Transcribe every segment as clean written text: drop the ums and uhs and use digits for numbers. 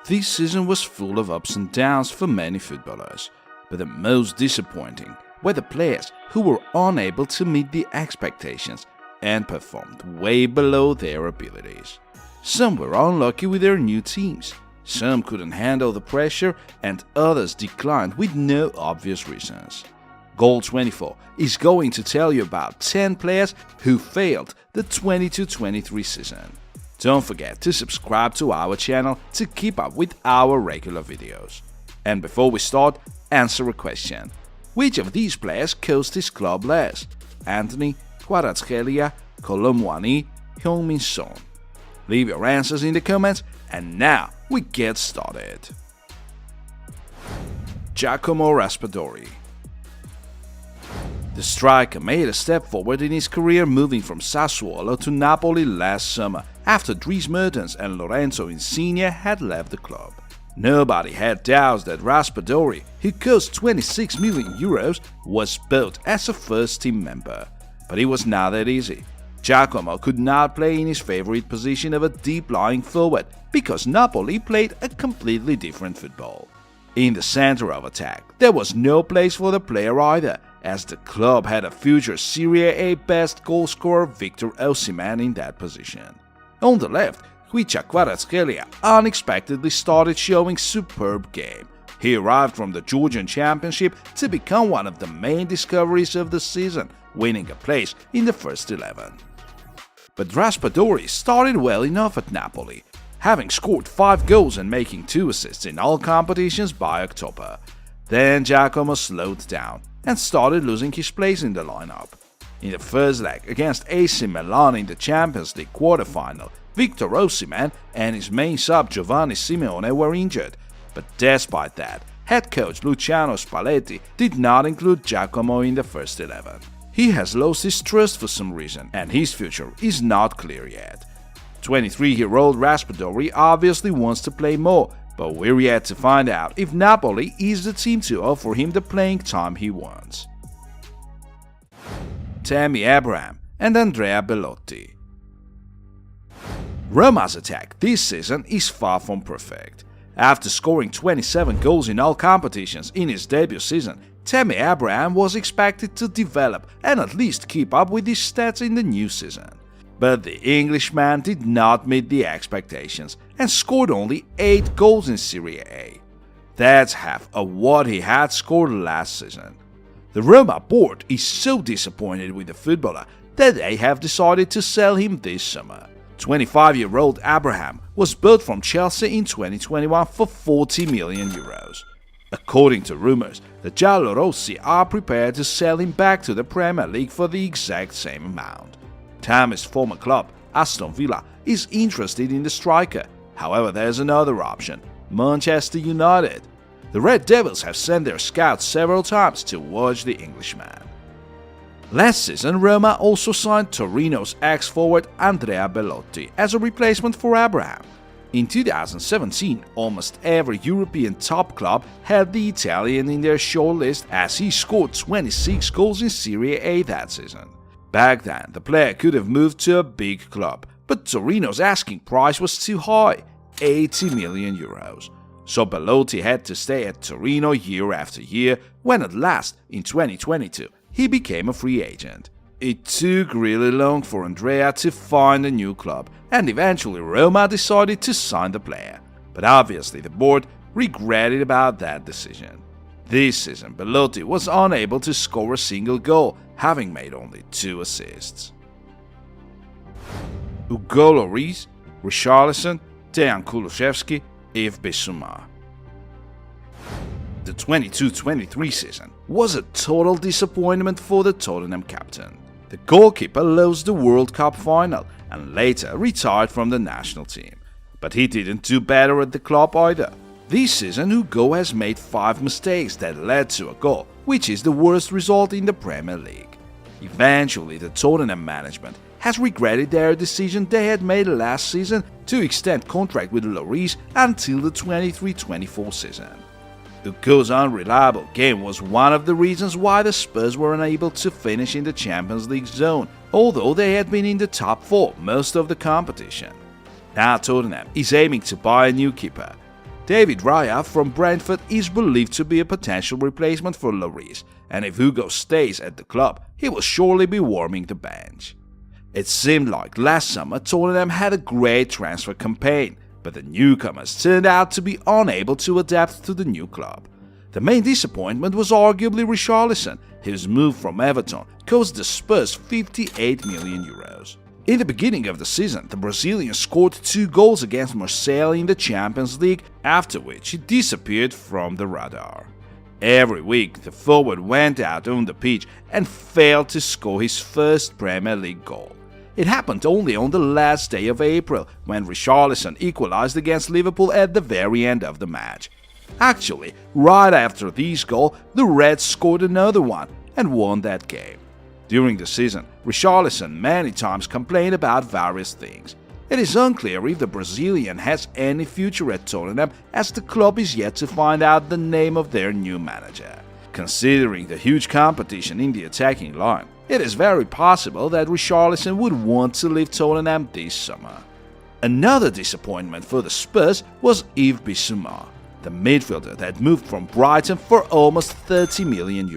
This season was full of ups and downs for many footballers, but the most disappointing were the players who were unable to meet the expectations and performed way below their abilities. Some were unlucky with their new teams, some couldn't handle the pressure, and others declined with no obvious reasons. Goal24 is going to tell you about 10 players who failed the 22-23 season. Don't forget to subscribe to our channel to keep up with our regular videos. And before we start, answer a question. Which of these players coached his club last? Anthony, Kvaratskhelia, Kolo Muani, Heung-min Son? Leave your answers in the comments, and now we get started. Giacomo Raspadori. The striker made a step forward in his career, moving from Sassuolo to Napoli last summer after Dries Mertens and Lorenzo Insigne had left the club. Nobody had doubts that Raspadori, who cost 26 million euros, was built as a first-team member. But it was not that easy. Giacomo could not play in his favorite position of a deep-lying forward because Napoli played a completely different football. In the center of attack, there was no place for the player either, as the club had a future Serie A best goalscorer Victor Osimhen in that position. On the left, Khvicha Kvaratskhelia unexpectedly started showing superb game. He arrived from the Georgian Championship to become one of the main discoveries of the season, winning a place in the first 11. But Raspadori started well enough at Napoli, having scored 5 goals and making 2 assists in all competitions by October. Then Giacomo slowed down and started losing his place in the lineup. In the first leg against AC Milan in the Champions League quarterfinal, Victor Osimhen and his main sub Giovanni Simeone were injured, but despite that, head coach Luciano Spalletti did not include Giacomo in the first 11. He has lost his trust for some reason, and his future is not clear yet. 23-year-old Raspadori obviously wants to play more, but we're yet to find out if Napoli is the team to offer him the playing time he wants. Tammy Abraham and Andrea Belotti. Roma's attack this season is far from perfect. After scoring 27 goals in all competitions in his debut season, Tammy Abraham was expected to develop and at least keep up with his stats in the new season. But the Englishman did not meet the expectations and scored only 8 goals in Serie A. That's half of what he had scored last season. The Roma board is so disappointed with the footballer that they have decided to sell him this summer. 25-year-old Abraham was bought from Chelsea in 2021 for 40 million euros. According to rumors, the Giallorossi are prepared to sell him back to the Premier League for the exact same amount. Tammy's former club, Aston Villa, is interested in the striker. However, there's another option: Manchester United. The Red Devils have sent their scouts several times to watch the Englishman. Last season, Roma also signed Torino's ex-forward Andrea Belotti as a replacement for Abraham. In 2017, almost every European top club had the Italian in their shortlist, as he scored 26 goals in Serie A that season. Back then, the player could have moved to a big club, but Torino's asking price was too high, 80 million euros. So Belotti had to stay at Torino year after year, when at last, in 2022, he became a free agent. It took really long for Andrea to find a new club, and eventually Roma decided to sign the player. But obviously the board regretted about that decision. This season, Belotti was unable to score a single goal, having made only 2 assists. Hugo Lloris, Richarlison, Dejan Kulusevski, Yves Bissouma. The 22-23 season was a total disappointment for the Tottenham captain. The goalkeeper lost the World Cup final and later retired from the national team. But he didn't do better at the club either. This season, Hugo has made 5 mistakes that led to a goal, which is the worst result in the Premier League. Eventually, the Tottenham management has regretted their decision they had made last season to extend contract with Lloris until the 23-24 season. Hugo's unreliable game was one of the reasons why the Spurs were unable to finish in the Champions League zone, although they had been in the top 4 most of the competition. Now Tottenham is aiming to buy a new keeper. David Raya from Brentford is believed to be a potential replacement for Lloris, and if Hugo stays at the club, he will surely be warming the bench. It seemed like last summer Tottenham had a great transfer campaign, but the newcomers turned out to be unable to adapt to the new club. The main disappointment was arguably Richarlison, whose move from Everton cost the Spurs €58 million. In the beginning of the season, the Brazilian scored 2 goals against Marseille in the Champions League, after which he disappeared from the radar. Every week, the forward went out on the pitch and failed to score his first Premier League goal. It happened only on the last day of April, when Richarlison equalized against Liverpool at the very end of the match. Actually, right after this goal, the Reds scored another one and won that game. During the season, Richarlison many times complained about various things. It is unclear if the Brazilian has any future at Tottenham, as the club is yet to find out the name of their new manager. Considering the huge competition in the attacking line, it is very possible that Richarlison would want to leave Tottenham this summer. Another disappointment for the Spurs was Yves Bissouma, the midfielder that moved from Brighton for almost €30 million.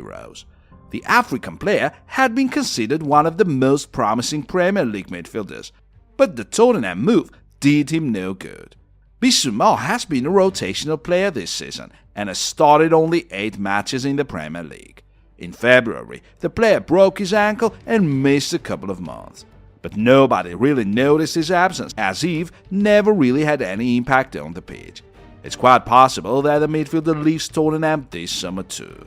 The African player had been considered one of the most promising Premier League midfielders, but the Tottenham move did him no good. Bissouma has been a rotational player this season and has started only 8 matches in the Premier League. In February, the player broke his ankle and missed a couple of months. But nobody really noticed his absence, as Yves never really had any impact on the pitch. It's quite possible that the midfielder leaves Tottenham this summer too.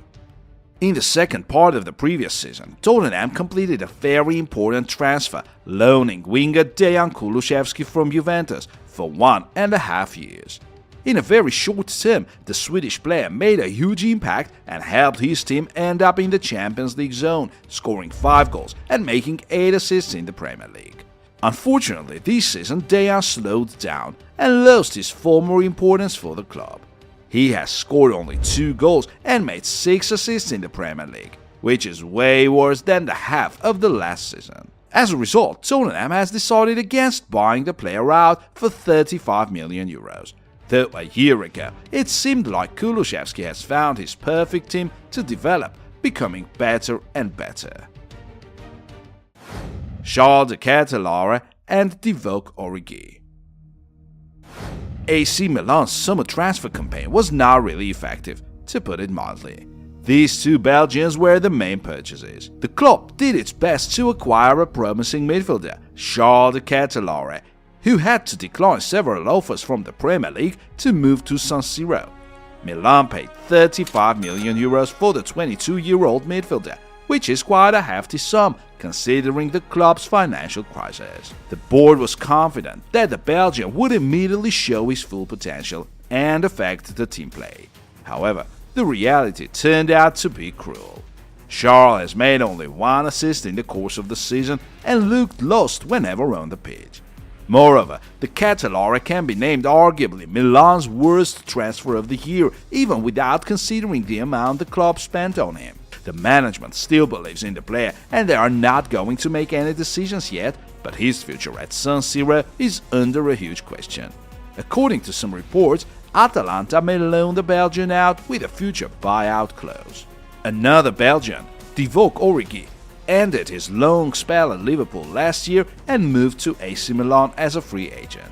In the second part of the previous season, Tottenham completed a very important transfer, loaning winger Dejan Kulusevski from Juventus for 1.5 years. In a very short term, the Swedish player made a huge impact and helped his team end up in the Champions League zone, scoring 5 goals and making 8 assists in the Premier League. Unfortunately, this season Dejan slowed down and lost his former importance for the club. He has scored only 2 goals and made 6 assists in the Premier League, which is way worse than the half of the last season. As a result, Tottenham has decided against buying the player out for €35 million. Though a year ago, it seemed like Kulusevski has found his perfect team to develop, becoming better and better. Charles de Ketelaere and Divock Origi. AC Milan's summer transfer campaign was not really effective, to put it mildly. These 2 Belgians were the main purchases. The club did its best to acquire a promising midfielder, Charles de Ketelaere, who had to decline several offers from the Premier League to move to San Siro. Milan paid €35 million for the 22-year-old midfielder, which is quite a hefty sum considering the club's financial crisis. The board was confident that the Belgian would immediately show his full potential and affect the team play. However, the reality turned out to be cruel. Charles has made only 1 assist in the course of the season and looked lost whenever on the pitch. Moreover, the Ketelaere can be named arguably Milan's worst transfer of the year, even without considering the amount the club spent on him. The management still believes in the player and they are not going to make any decisions yet, but his future at San Siro is under a huge question. According to some reports, Atalanta may loan the Belgian out with a future buyout clause. Another Belgian, Divock Origi, ended his long spell at Liverpool last year and moved to AC Milan as a free agent.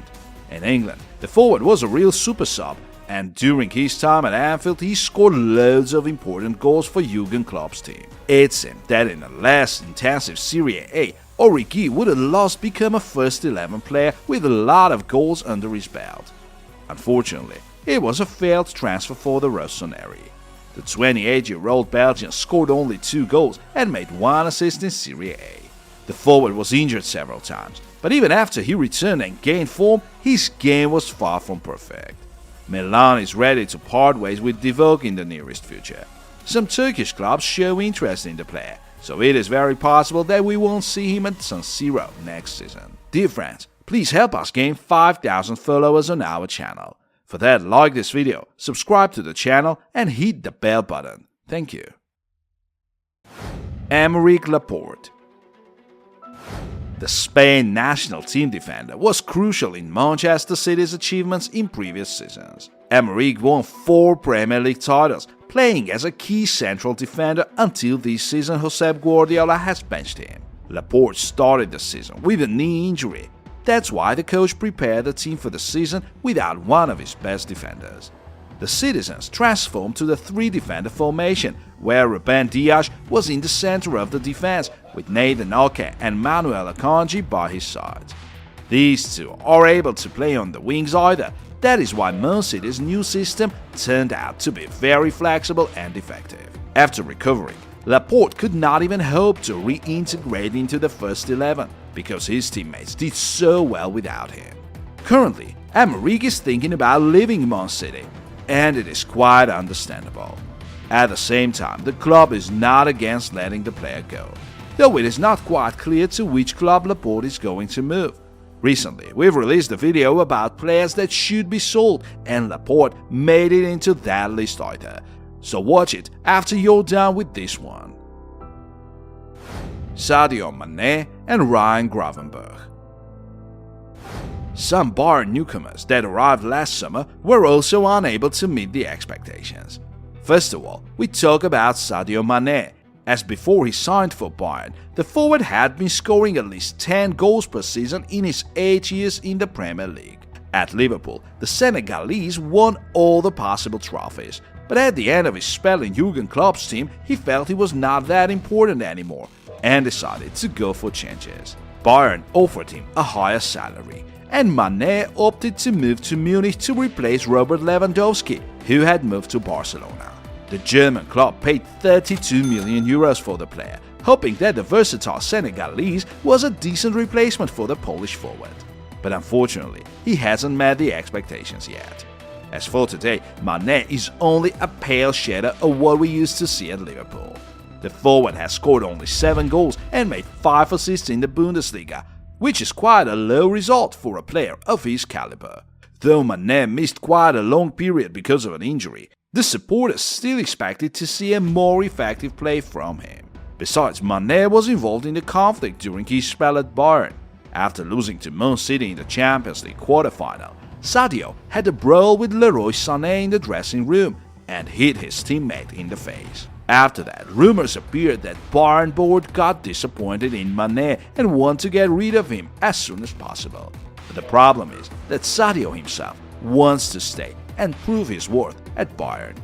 In England, the forward was a real super sub, and during his time at Anfield he scored loads of important goals for Jurgen Klopp's team. It seemed that in a less intensive Serie A, Origi would at last become a first-11 player with a lot of goals under his belt. Unfortunately, it was a failed transfer for the Rossoneri. The 28-year-old Belgian scored only 2 goals and made 1 assist in Serie A. The forward was injured several times, but even after he returned and gained form, his game was far from perfect. Milan is ready to part ways with Divock in the nearest future. Some Turkish clubs show interest in the player, so it is very possible that we won't see him at San Siro next season. Dear friends, please help us gain 5,000 followers on our channel. For that, like this video, subscribe to the channel and hit the bell button. Thank you. Aymeric Laporte. The Spain national team defender was crucial in Manchester City's achievements in previous seasons. Aymeric won 4 Premier League titles, playing as a key central defender until this season Josep Guardiola has benched him. Laporte started the season with a knee injury. That's why the coach prepared the team for the season without one of his best defenders. The citizens transformed to the 3-defender formation, where Ruben Dias was in the center of the defense, with Nathan Ake and Manuel Akanji by his side. These two are able to play on the wings either. That is why Man City's new system turned out to be very flexible and effective. After recovering, Laporte could not even hope to reintegrate into the first 11 because his teammates did so well without him. Currently, Aymeric is thinking about leaving Man City, and it is quite understandable. At the same time, the club is not against letting the player go, though it is not quite clear to which club Laporte is going to move. Recently, we've released a video about players that should be sold, and Laporte made it into that list either. So watch it after you're done with this one. Sadio Mané and Ryan Gravenberch. Some Bayern newcomers that arrived last summer were also unable to meet the expectations. First of all, we talk about Sadio Mané, as before he signed for Bayern, the forward had been scoring at least 10 goals per season in his 8 years in the Premier League. At Liverpool, the Senegalese won all the possible trophies, but at the end of his spell in Jurgen Klopp's team, he felt he was not that important anymore and decided to go for changes. Bayern offered him a higher salary, and Mané opted to move to Munich to replace Robert Lewandowski, who had moved to Barcelona. The German club paid €32 million for the player, hoping that the versatile Senegalese was a decent replacement for the Polish forward. But unfortunately, he hasn't met the expectations yet. As for today, Mané is only a pale shadow of what we used to see at Liverpool. The forward has scored only 7 goals and made 5 assists in the Bundesliga, which is quite a low result for a player of his caliber. Though Mané missed quite a long period because of an injury, the supporters still expected to see a more effective play from him. Besides, Mané was involved in the conflict during his spell at Bayern. After losing to Man City in the Champions League quarter-final, Sadio had a brawl with Leroy Sané in the dressing room and hit his teammate in the face. After that, rumors appeared that Bayern board got disappointed in Mané and want to get rid of him as soon as possible. But the problem is that Sadio himself wants to stay and prove his worth at Bayern.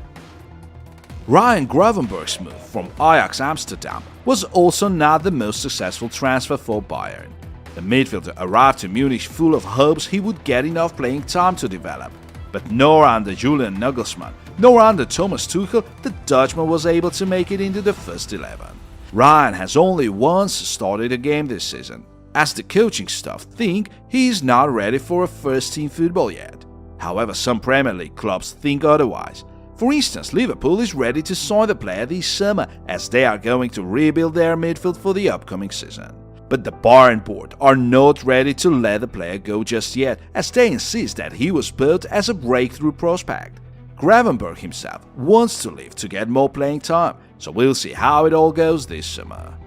Ryan Gravenberch's move from Ajax Amsterdam was also not the most successful transfer for Bayern. The midfielder arrived to Munich full of hopes he would get enough playing time to develop, but nor under Julian Nagelsmann nor under Thomas Tuchel the Dutchman was able to make it into the first 11. Ryan has only once started a game this season, as the coaching staff think he is not ready for a first-team football yet. However, some Premier League clubs think otherwise. For instance, Liverpool is ready to sign the player this summer, as they are going to rebuild their midfield for the upcoming season. But the Bayern board are not ready to let the player go just yet, as they insist that he was built as a breakthrough prospect. Gravenberch himself wants to leave to get more playing time, so we'll see how it all goes this summer.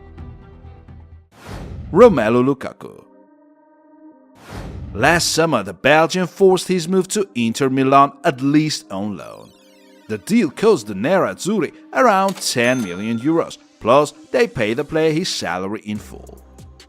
Romelu Lukaku. Last summer, the Belgian forced his move to Inter Milan, at least on loan. The deal cost the Nerazzurri around €10 million, plus they pay the player his salary in full.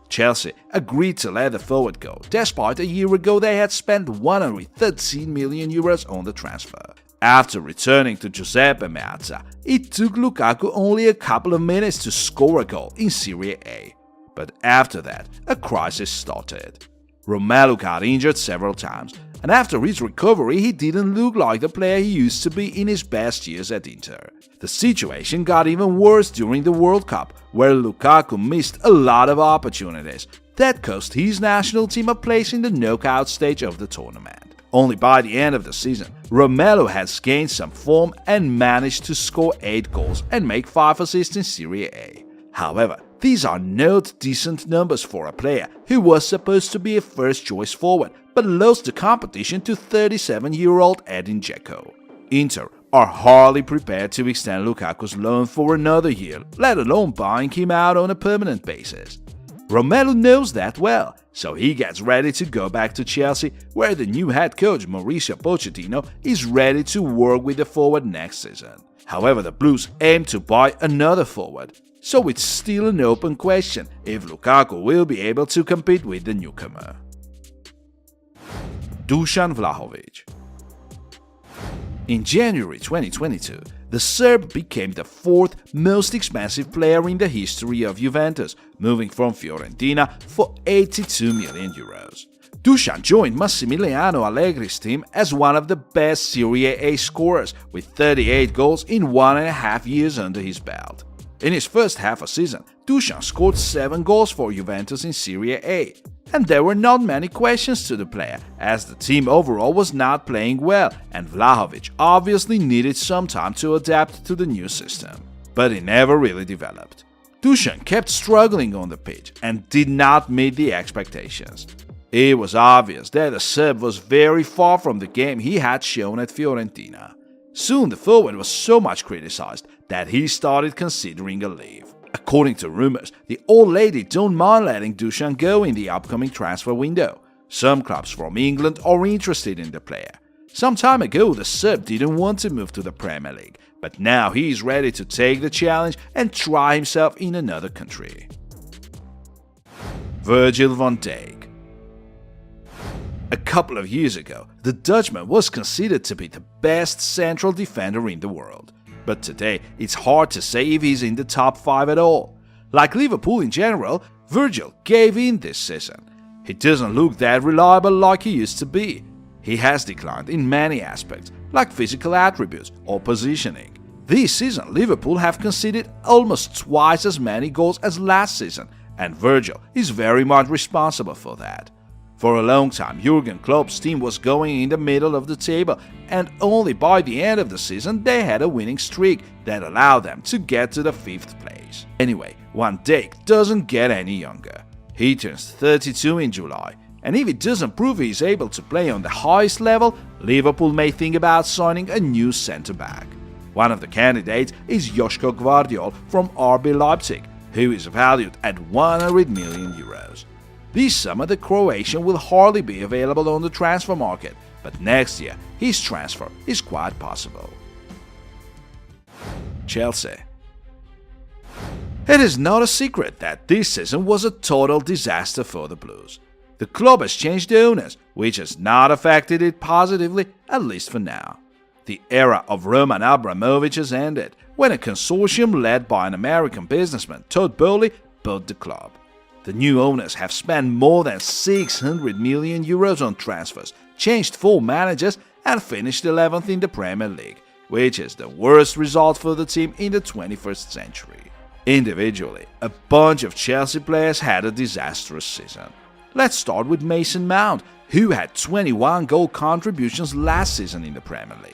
Chelsea agreed to let the forward go, despite a year ago they had spent €113 million on the transfer. After returning to Giuseppe Meazza, it took Lukaku only a couple of minutes to score a goal in Serie A. But after that, a crisis started. Romelu got injured several times, and after his recovery he didn't look like the player he used to be in his best years at Inter. The situation got even worse during the World Cup, where Lukaku missed a lot of opportunities that cost his national team a place in the knockout stage of the tournament. Only by the end of the season, Romelu has gained some form and managed to score 8 goals and make 5 assists in Serie A. However, these are not decent numbers for a player who was supposed to be a first-choice forward, but lost the competition to 37-year-old Edin Dzeko. Inter are hardly prepared to extend Lukaku's loan for another year, let alone buying him out on a permanent basis. Romelu knows that well, so he gets ready to go back to Chelsea, where the new head coach Mauricio Pochettino is ready to work with the forward next season. However, the Blues aim to buy another forward, so it's still an open question if Lukaku will be able to compete with the newcomer. Dusan Vlahovic. In January 2022, the Serb became the fourth most expensive player in the history of Juventus, moving from Fiorentina for 82 million euros. Dusan joined Massimiliano Allegri's team as one of the best Serie A scorers, with 38 goals in 1.5 years under his belt. In his first half a season, Dusan scored 7 goals for Juventus in Serie A. And there were not many questions to the player, as the team overall was not playing well, and Vlahovic obviously needed some time to adapt to the new system. But he never really developed. Dusan kept struggling on the pitch and did not meet the expectations. It was obvious that the Serb was very far from the game he had shown at Fiorentina. Soon the forward was so much criticized that he started considering a leave. According to rumors, the old lady don't mind letting Dusan go in the upcoming transfer window. Some clubs from England are interested in the player. Some time ago, the Serb didn't want to move to the Premier League, but now he is ready to take the challenge and try himself in another country. Virgil van Dijk. A couple of years ago, the Dutchman was considered to be the best central defender in the world. But today, it's hard to say if he's in the top 5 at all. Like Liverpool in general, Virgil gave in this season. He doesn't look that reliable like he used to be. He has declined in many aspects, like physical attributes or positioning. This season, Liverpool have conceded almost twice as many goals as last season, and Virgil is very much responsible for that. For a long time, Jurgen Klopp's team was going in the middle of the table, and only by the end of the season they had a winning streak that allowed them to get to the 5th place. Anyway, Van Dijk doesn't get any younger. He turns 32 in July, and if he doesn't prove he's able to play on the highest level, Liverpool may think about signing a new centre-back. One of the candidates is Joško Gvardiol from RB Leipzig, who is valued at 100 million euros. This summer the Croatian will hardly be available on the transfer market, but next year his transfer is quite possible. Chelsea. It is not a secret that this season was a total disaster for the Blues. The club has changed owners, which has not affected it positively, at least for now. The era of Roman Abramovich has ended when a consortium led by an American businessman, Todd Boehly, bought the club. The new owners have spent more than 600 million euros on transfers, changed 4 managers, and finished 11th in the Premier League, which is the worst result for the team in the 21st century. Individually, a bunch of Chelsea players had a disastrous season. Let's start with Mason Mount, who had 21 goal contributions last season in the Premier League.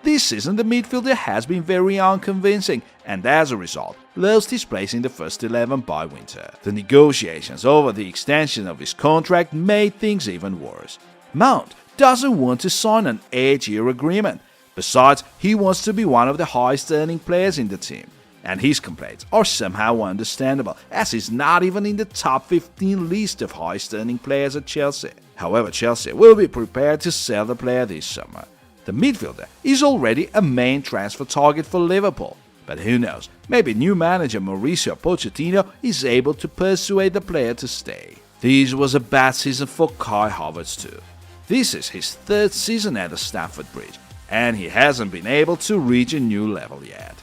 This season the midfielder has been very unconvincing and as a result lost his place in the first 11 by winter. The negotiations over the extension of his contract made things even worse. Mount doesn't want to sign an 8-year agreement. Besides, he wants to be one of the highest earning players in the team. And his complaints are somehow understandable, as he's not even in the top 15 list of highest earning players at Chelsea. However, Chelsea will be prepared to sell the player this summer. The midfielder is already a main transfer target for Liverpool, but who knows, maybe new manager Mauricio Pochettino is able to persuade the player to stay. This was a bad season for Kai Havertz too. This is his 3rd season at the Stamford Bridge, and he hasn't been able to reach a new level yet.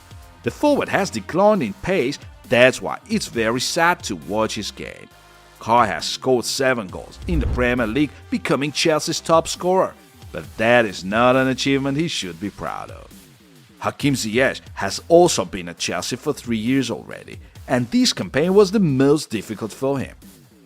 The forward has declined in pace, that's why it's very sad to watch his game. Kai has scored 7 goals in the Premier League, becoming Chelsea's top scorer. But that is not an achievement he should be proud of. Hakim Ziyech has also been at Chelsea for 3 years already, and this campaign was the most difficult for him.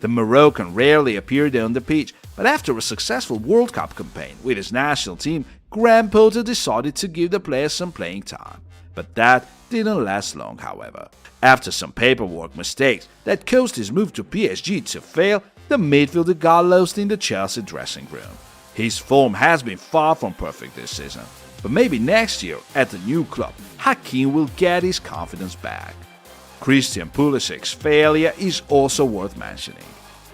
The Moroccan rarely appeared on the pitch, but after a successful World Cup campaign with his national team, Graham Potter decided to give the player some playing time. But that didn't last long, however. After some paperwork mistakes that caused his move to PSG to fail, the midfielder got lost in the Chelsea dressing room. His form has been far from perfect this season, but maybe next year at the new club, Hakim will get his confidence back. Christian Pulisic's failure is also worth mentioning.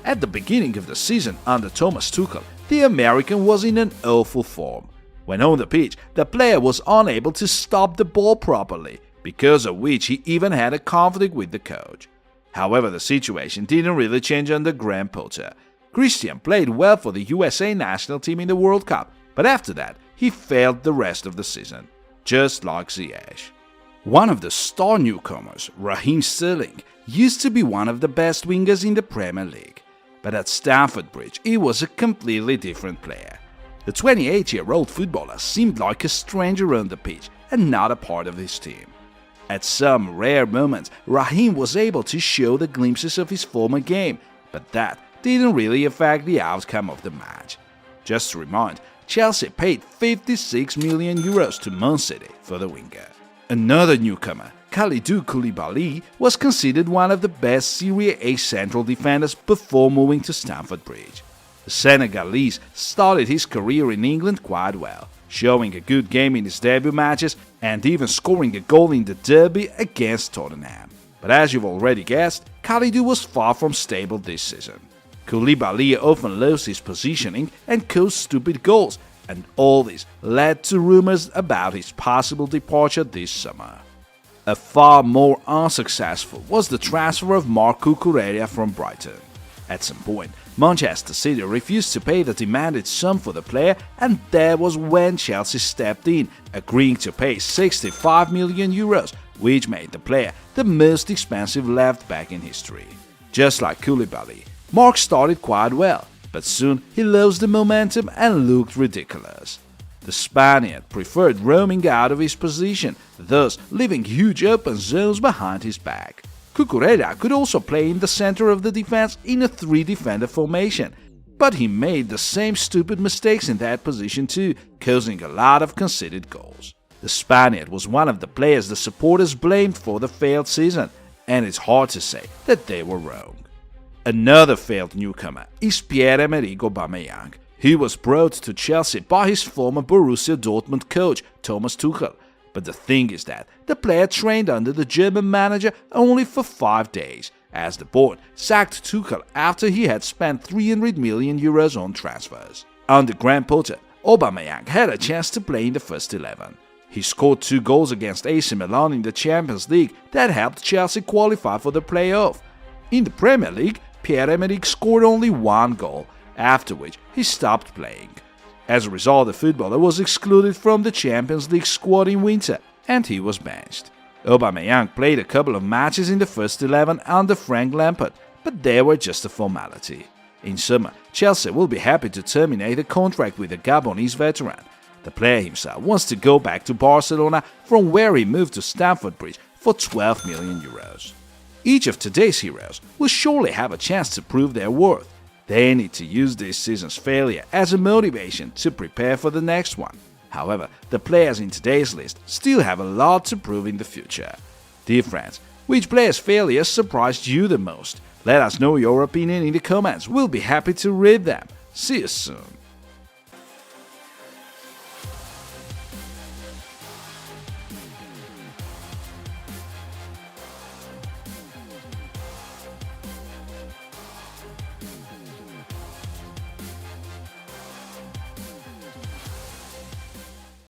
At the beginning of the season under Thomas Tuchel, the American was in an awful form. When on the pitch, the player was unable to stop the ball properly, because of which he even had a conflict with the coach. However, the situation didn't really change under Graham Potter. Christian played well for the USA national team in the World Cup, but after that, he failed the rest of the season, just like Ziyech. One of the star newcomers, Raheem Sterling, used to be one of the best wingers in the Premier League, but at Stamford Bridge he was a completely different player. The 28-year-old footballer seemed like a stranger on the pitch and not a part of his team. At some rare moments, Raheem was able to show the glimpses of his former game, but that didn't really affect the outcome of the match. Just to remind, Chelsea paid €56 million to Man City for the winger. Another newcomer, Kalidou Koulibaly, was considered one of the best Serie A central defenders before moving to Stamford Bridge. The Senegalese started his career in England quite well, showing a good game in his debut matches and even scoring a goal in the derby against Tottenham. But as you've already guessed, Kalidou was far from stable this season. Koulibaly often lost his positioning and caused stupid goals, and all this led to rumors about his possible departure this summer. A far more unsuccessful was the transfer of Marc Cucurella from Brighton. At some point, Manchester City refused to pay the demanded sum for the player, and that was when Chelsea stepped in, agreeing to pay €65 million, which made the player the most expensive left-back in history. Just like Koulibaly, Marc started quite well, but soon he lost the momentum and looked ridiculous. The Spaniard preferred roaming out of his position, thus leaving huge open zones behind his back. Cucurella could also play in the center of the defense in a three-defender formation, but he made the same stupid mistakes in that position too, causing a lot of conceded goals. The Spaniard was one of the players the supporters blamed for the failed season, and it's hard to say that they were wrong. Another failed newcomer is Pierre-Emerick Aubameyang, who was brought to Chelsea by his former Borussia Dortmund coach Thomas Tuchel. But the thing is that the player trained under the German manager only for 5 days, as the board sacked Tuchel after he had spent €300 million on transfers. Under Graham Potter, Aubameyang had a chance to play in the first 11. He scored 2 goals against AC Milan in the Champions League that helped Chelsea qualify for the playoff. In the Premier League, Pierre-Emerick scored only 1 goal, after which he stopped playing. As a result, the footballer was excluded from the Champions League squad in winter, and he was benched. Aubameyang played a couple of matches in the first 11 under Frank Lampard, but they were just a formality. In summer, Chelsea will be happy to terminate the contract with the Gabonese veteran. The player himself wants to go back to Barcelona, from where he moved to Stamford Bridge for €12 million. Each of today's heroes will surely have a chance to prove their worth. They need to use this season's failure as a motivation to prepare for the next one. However, the players in today's list still have a lot to prove in the future. Dear friends, which player's failures surprised you the most? Let us know your opinion in the comments. We'll be happy to read them. See you soon.